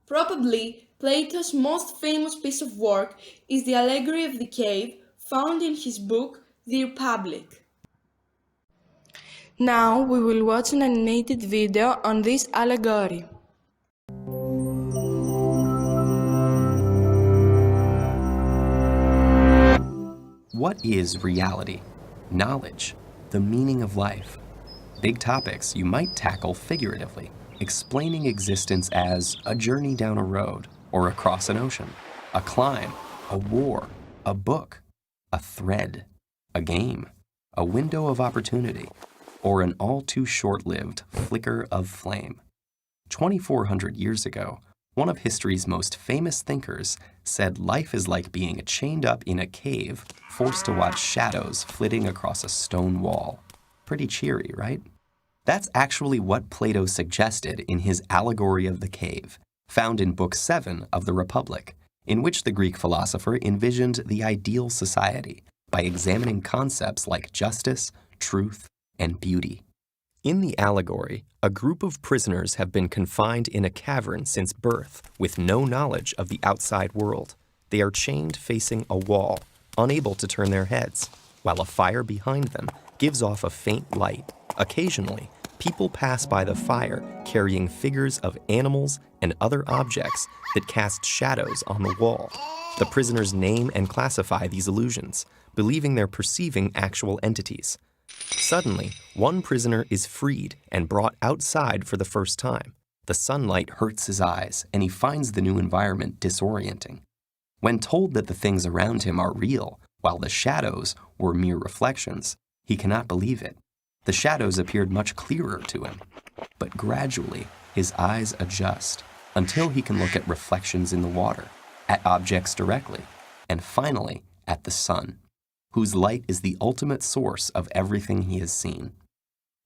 Probably Plato's most famous piece of work is the allegory of the cave found in his book The Republic. Now we will watch an animated video on this allegory. What is reality? Knowledge? The meaning of life? Big topics you might tackle figuratively, explaining existence as a journey down a road or across an ocean, a climb, a war, a book, a thread, a game, a window of opportunity, or an all too short-lived flicker of flame. 2,400 years ago, one of history's most famous thinkers said life is like being chained up in a cave, forced to watch shadows flitting across a stone wall. Pretty cheery, right? That's actually what Plato suggested in his allegory of the cave, found in Book 7 of the Republic, in which the Greek philosopher envisioned the ideal society by examining concepts like justice, truth, and beauty. In the allegory, a group of prisoners have been confined in a cavern since birth with no knowledge of the outside world. They are chained facing a wall, unable to turn their heads, while a fire behind them gives off a faint light. Occasionally, people pass by the fire carrying figures of animals and other objects that cast shadows on the wall. The prisoners name and classify these illusions, believing they're perceiving actual entities. Suddenly, one prisoner is freed and brought outside for the first time. The sunlight hurts his eyes, and he finds the new environment disorienting. When told that the things around him are real, while the shadows were mere reflections, he cannot believe it. The shadows appeared much clearer to him, but gradually his eyes adjust until he can look at reflections in the water, at objects directly, and finally at the sun, whose light is the ultimate source of everything he has seen.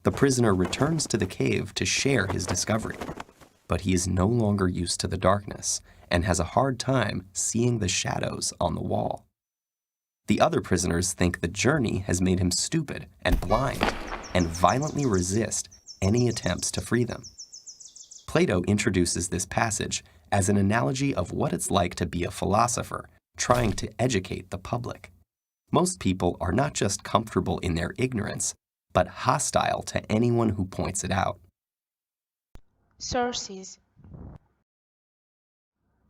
The prisoner returns to the cave to share his discovery, but he is no longer used to the darkness and has a hard time seeing the shadows on the wall. The other prisoners think the journey has made him stupid and blind and violently resist any attempts to free them. Plato introduces this passage as an analogy of what it's like to be a philosopher trying to educate the public. Most people are not just comfortable in their ignorance, but hostile to anyone who points it out. Sources.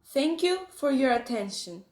Thank you for your attention.